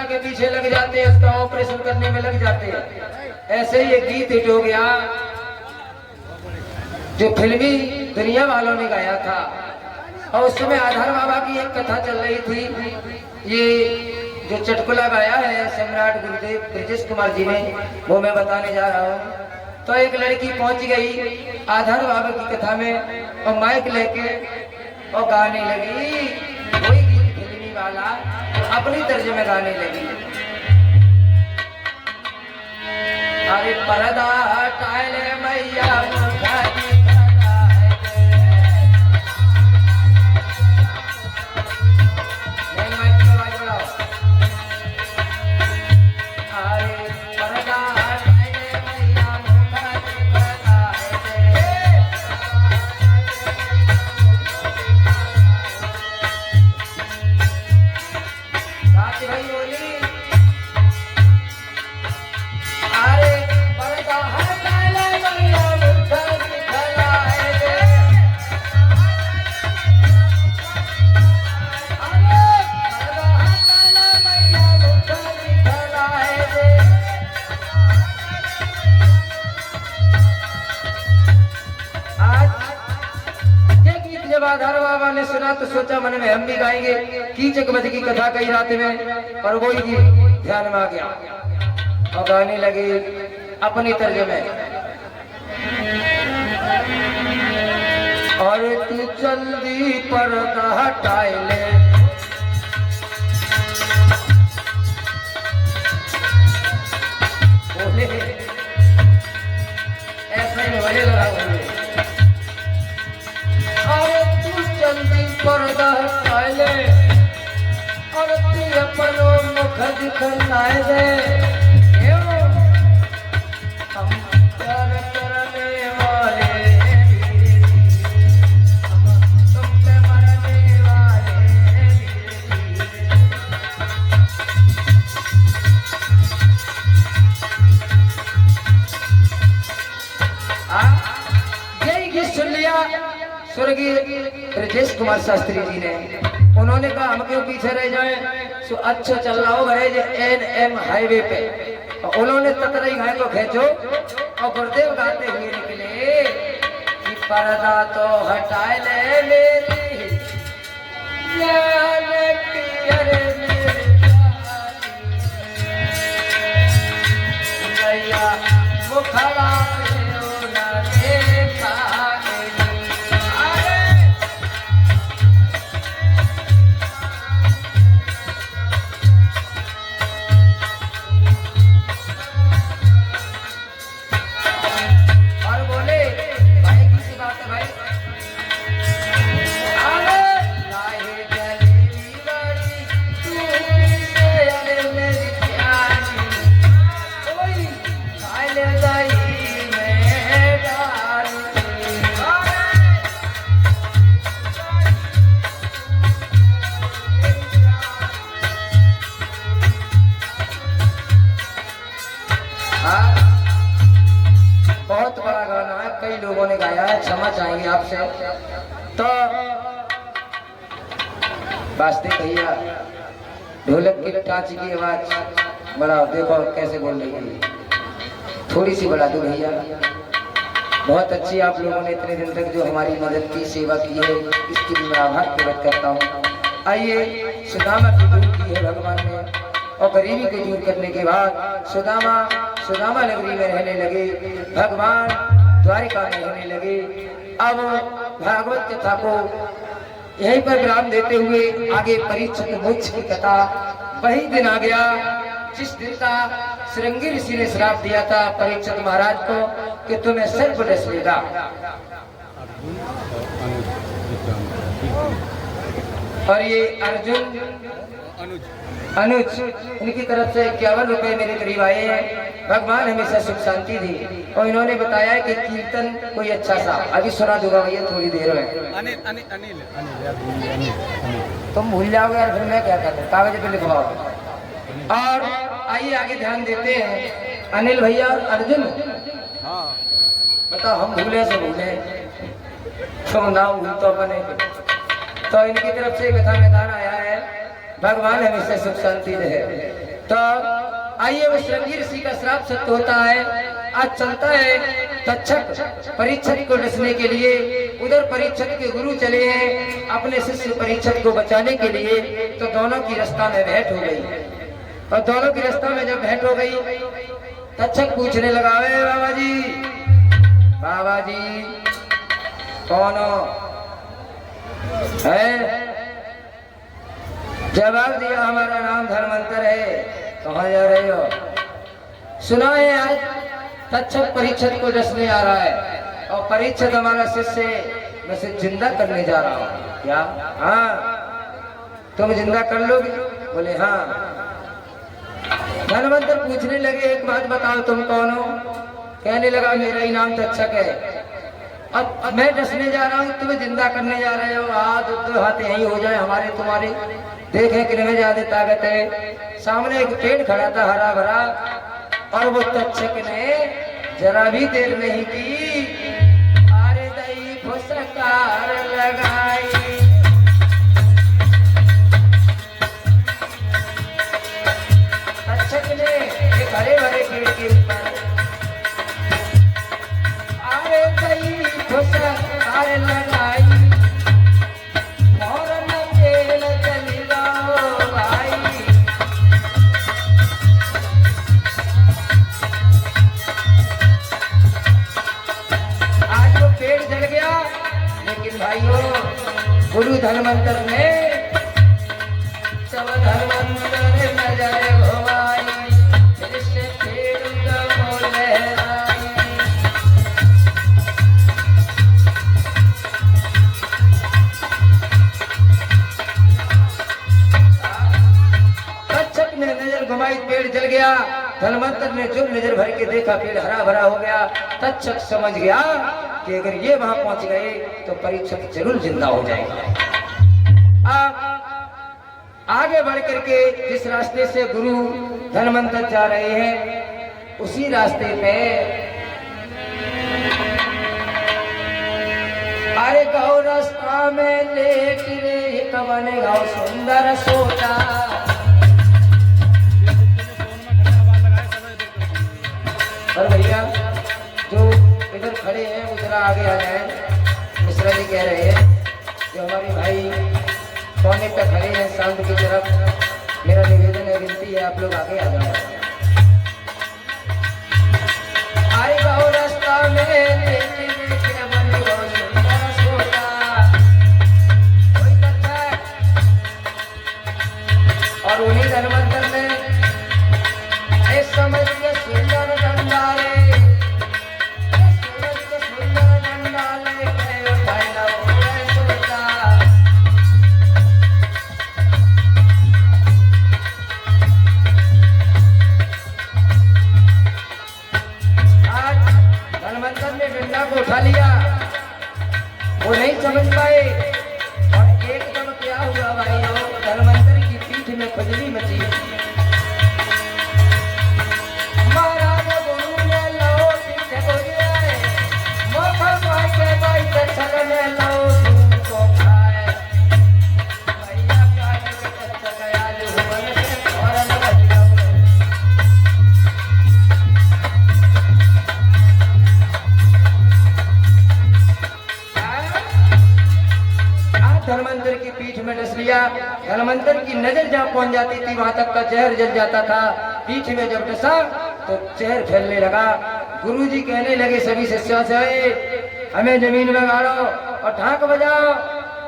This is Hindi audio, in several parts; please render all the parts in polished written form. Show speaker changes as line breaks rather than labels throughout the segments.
राजा के पीछे लग जाते, उसका ऑपरेशन करने में लग जाते। ऐसे ही एक गीत हिट हो गया जो फिल्मी दुनिया वालों ने गाया था, और उस समय आधार बाबा की एक कथा चल रही थी। ये जो चटकुला गाया है सम्राट गुरुदेव ब्रजेश कुमार जी ने, वो मैं बताने जा रहा हूँ। तो एक लड़की पहुंच गई आधार बाबा की कथा में और माइक लेके और गाने लगी, वही गीत फिल्मी वाला अपनी तर्ज में गाने लगी। अरे पर्दा हटाए ले मैया मुखा दिखला है नहीं माइक की आवाज बढ़ाओ। अरे पर्दा हटाए ले मैया मुखा दिखला है साथी भाई बोली। अरे पर्दा हटाए ले मैया मुखा दिखला है अरे पर्दा हटाए ले मैया मुखा दिखला है। आज ये गीत जब आधार बाबा ने सुना तो सोचा मन में हम भी गाएंगे। कीचक वध की कथा कही रात में, और वही गीत ध्यान में आ गया और गाने लगे अपनी तर्ज में। और तू जल्दी पर्दा हटाए ले, बोले ऐसा ही बोले लगा बोले। और तू जल्दी पर्दा हटाए ले, और तू अपनो मुख दिखलाए दे। हम प्यार करने वाले तुम पे मरने वाले। यही गीत सुन लिया स्वर्गीय ब्रजेश कुमार शास्त्री जी ने। उन्होंने कहा हम क्यों पीछे रह जाए, सो अच्छा चल रहा हो भाई NM हाईवे पे। और उन्होंने ततरई गाय को खींचो और गुरुदेव गाते हुए निकले कि पर्दा तो हटाए ले मेरी जान की, अरे मेरी गैया मुखला ना देखा। बहुत बड़ा गाना है, कई लोगों ने गाया है, क्षमा चाहेंगे आपसे। तो वास्तविक भैया ढोलक की टाँच की आवाज बढ़ाओ, देखो कैसे बोल रही है, थोड़ी सी बढ़ा दो भैया। बहुत अच्छी आप लोगों ने इतने दिन तक जो हमारी मदद की, सेवा की है, इसकी भी मैं आभार प्रकट करता हूँ। आइए, सुदामा की दूर की है भगवान ने, और गरीबी को दूर करने के बाद सुदामा नगरी में रहने लगे, भगवान द्वारिका में रहने लगे। अब भागवत कथा को यहीं पर विराम देते हुए आगे परीक्षित मोक्ष की कथा। वही दिन आ गया जिस दिन का श्रृंगी ऋषि ने श्राप दिया था परीक्षित महाराज को कि तुम्हें सर्प डस लेगा। और ये अर्जुन अनुज इनकी तरफ से 51 रुपए मेरे करीब आए हैं। भगवान हमेशा सुख शांति दी। और इन्होंने बताया कि कीर्तन कोई अच्छा सा अभी सुना दूंगा भैया थोड़ी देर में।
अनिल
तुम भूल जाओगे यार, फिर मैं क्या करता, कागज पे लिखवाओ। और आइए आगे ध्यान देते हैं। अनिल भैया और अर्जुन, बताओ हम भूले से भूले, तुम ना भूल तो बने। तो इनकी तरफ से कथा मैदान आया है। भगवान हमेशा सुख शांति रहे। तो आइए, वो श्रृंगी ऋषि का श्राप सत्य होता है। आज चलता है तक्षक परीक्षक को डसने के लिए। उधर परीक्षक के गुरु चले हैं अपने शिष्य परीक्षक को बचाने के लिए। तो दोनों की रास्ता में भेंट हो गई, और दोनों की रास्ता में जब भेंट हो गई, तक्षक पूछने लगा, बाबा जी कौन हो? है जवाब दिया, हमारा नाम धर्मांतर है। कहाँ जा रहे हो? सुना है आज तक्षक परीक्षक को डसने आ रहा है, और परीक्षक हमारा शिष्य, मैं से जिंदा करने जा रहा हूँ। क्या? हाँ, तुम जिंदा कर लोगे? बोले हाँ। धर्मांतर पूछने लगे, एक बात बताओ, तुम कौन हो? कहने लगा, मेरा ही नाम तक्षक है। अब मैं डसने जा रहा हूँ, तुम्हें जिंदा करने जा रहे हो। दो हाथ यही हो जाए हमारे तुम्हारे, देखें कि में ज्यादा ताकत है। सामने एक पेड़ खड़ा था हरा भरा, और वो तक्षक ने जरा भी देर नहीं की, अरे दई फुसकार लगाई। तक्षक ने एक हरे भरे पेड़ के ऊपर अरे दई फुसकार लगाई, और न पेड़ जल जाओ भाई। आज वो पेड़ जल गया, लेकिन भाइयों गुरु धर्मांतर ने सब धर्मांतर नजर घुमाई, फिर से पेड़ को लहराई। तक्षक ने नजर घुमाई, पेड़ जल गया। धर्मांतर ने जो नजर भर के देखा, पेड़ हरा भरा हो गया। तक्षक समझ गया कि अगर ये वहां पहुंच गए तो परीक्षक जरूर जिंदा हो जाएगा। आगे बढ़ करके जिस रास्ते से गुरु धर्मांतर जा रहे हैं, उसी रास्ते पे अरे गौ रास्ता में लेट रे कवन गाँव सुंदर सोता। और भैया जो इधर खड़े हैं वो जरा आगे आ जाए। मिश्रा जी कह रहे हैं जो हमारे भाई कोने पे खड़े हैं शांत की तरफ, मेरा निवेदन है, विनती है, आप लोग आगे आ जाओ। आएगा वो रास्ता में और उन्हीं धर्मांतर ने इस समझ के सुंदर डंडाले, सुंदर डंडाले उठाया सोचा। आज धर्मांतर ने डंडा को उठा लिया, वो नहीं समझ पाए, और एकदम क्या हुआ भाइयों, धर्मांतर की पीठ में खुजली मची। महाराज गुरु ने लो पीछे को गए, मोखा मार के भाई तक्षक ने लो तुमको खाए। भैया का तक्षक गया जुबन से फौरन बच गया। धर्मांतर की पीठ में डस लिया। धर्मांतर की नजर जहाँ पहुंच जाती थी वहां तक का जहर जल जाता था। पीठ में जब डसा तो जहर फैलने लगा। गुरुजी कहने लगे सभी शिष्यों से, हमें जमीन में गाड़ो और ढाक बजाओ।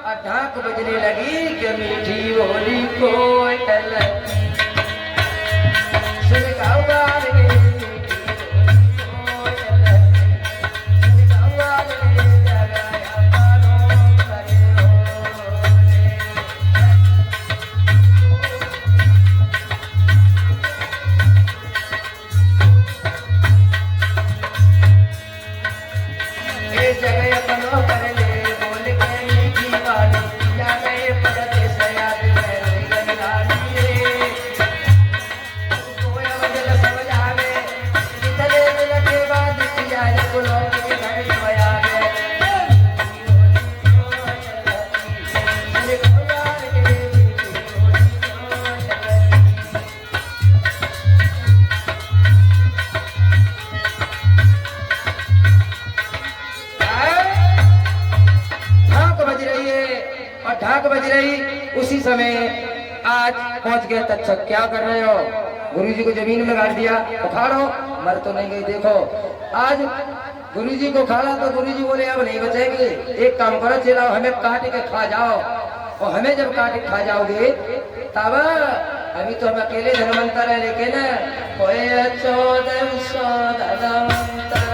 और ढाक बजने लगी कि मीठी बोली कोयल सुन गाऊंगा रे। पहुंच गए। अच्छा क्या कर रहे हो? गुरुजी को जमीन में गाड़ दिया, उखाड़ो। मर तो नहीं गई। देखो आज गुरुजी को खाड़ा तो गुरुजी बोले अब नहीं बचेगी, एक काम करो चलाओ हमें काट के खा जाओ। और हमें जब काट के खा जाओगे तब अभी तो हम अकेले धनवंतर है, लेकिन कोई 1400 धनवंतर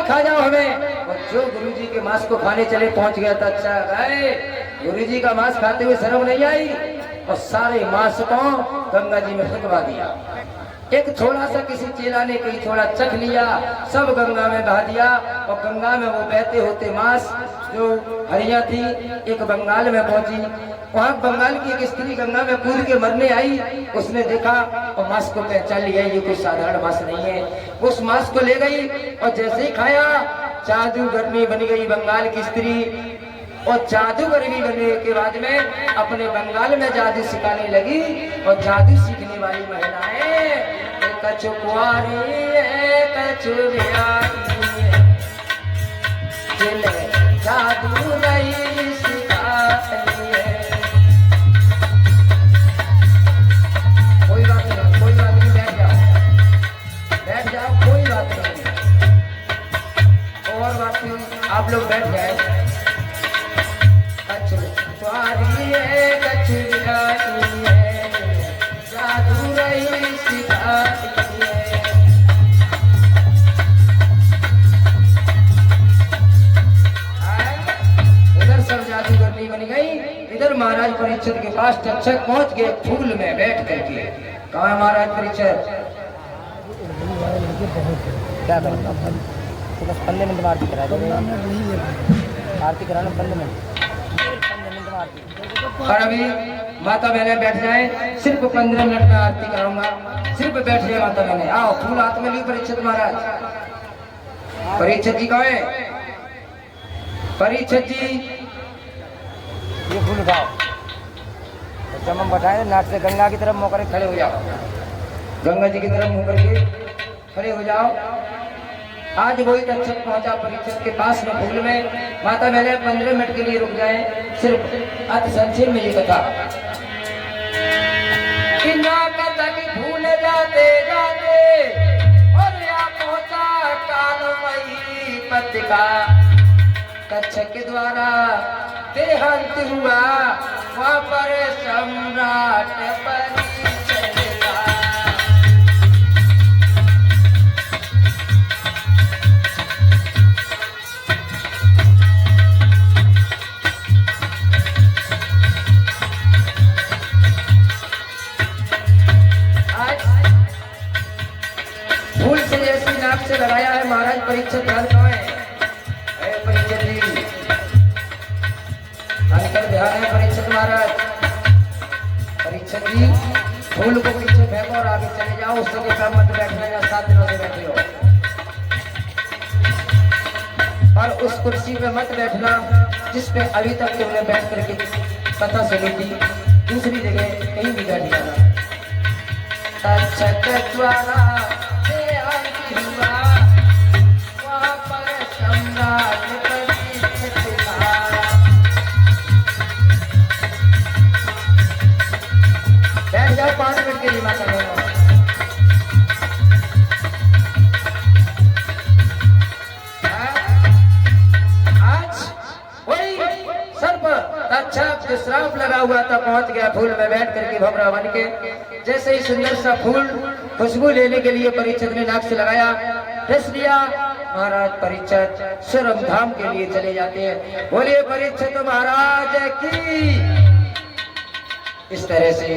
खा जाओ हमें। और जो गुरुजी के मांस को खाने चले पहुंच गया था। अच्छा भाई गुरुजी का मांस खाते हुए शर्म नहीं आई और सारे मांस को गंगा जी में फेंकवा दिया। एक थोड़ा सा किसी चेला ने कहीं थोड़ा चख लिया, सब गंगा में बहा दिया। और गंगा में वो बहते होते मांस जो हरिया थी एक बंगाल में पहुंची। वहां बंगाल की एक स्त्री गंगा में कूद के मरने आई। उसने देखा और मांस को पहचान लिया, ये कोई साधारण मांस नहीं है। उस मांस को ले गई और जैसे ही खाया जादूगरनी बन गई बंगाल की स्त्री। और जादूगरनी बनने के बाद में अपने बंगाल में जादू सिखाने लगी। और जादू सीखने वाली महिलाएं कछु कुंवारी है कछु बियाही है, जादू नहीं सिखाती है। कोई बात नहीं, कोई बात नहीं, बैठ जाओ, कोई बात नहीं। और बात नहीं, आप लोग बैठ जाए। कछु कुंवारी है कछु बियाही है, जादू नहीं सिखाती है। सब जादूगरनी बन गई। इधर महाराज परीक्षित के पास तक्षक पहुंच गए फूल में बैठ करके। कहाँ है महाराज परीक्षित? क्या करेंगे तो बस 15 मिनट में आरती करा देंगे। आरती कराना 15 मिनट में आरती। और अभी माता बहने बैठ जाए, सिर्फ 15 मिनट में आरती कराऊंगा। सिर्फ बैठ जाए माता बहने। आओ फूल हाथ में ली परीक्षित महाराज। परीक्षित जी कहाँ है? परीक्षित जी ये फूल उठाओ, जब हम बताए नाट से गंगा की तरफ मुँह करके खड़े हो जाओ। गंगा जी की तरफ मुँह करके खड़े हो जाओ। आज वही तक्षक पहुंचा परीक्षित के पास में फूल में। माता बहने 15 मिनट के लिए रुक जाए। सिर्फ अति संक्षेप में ये कथा कि ना कथा की भूल जाते जाते और यहाँ पहुंचा कालमयी पत्रिका। तक्षक के द्वारा देहांत हुआ वहाँ पर सम्राट परीक्षित का। आज फूल से जैसी नाक से लगाया है महाराज परीक्षित। ध्यान कहाँ है? परीक्षित जी ध्यान है। परीक्षित महाराज, परीक्षित जी फूल को पीछे फेंको और आगे चले जाओ। उस जगह पर मत बैठना या 7 दिनों से बैठे हो। और उस कुर्सी पे मत बैठना जिस पे अभी तक तुमने बैठ करके कथा सुनी थी। दूसरी जगह कहीं भी बैठ जाना। तक्षक द्वारा देहांत हुआ वहाँ पर सम्राट परीक्षित का। बैठ जाओ 5 मिनट के लिए माता बहनों। आज वही सर्प तक्षक श्राप लगा हुआ था पहुंच गया फूल में बैठ करके भमरा बन के। जैसे ही सुंदर सा फूल खुशबू लेने के लिए परीक्षित ने नाक से लगाया, रस लिया। महाराज परीक्षित स्वरम धाम के लिए चले जाते हैं। बोलिए परीक्षित महाराज की। इस तरह से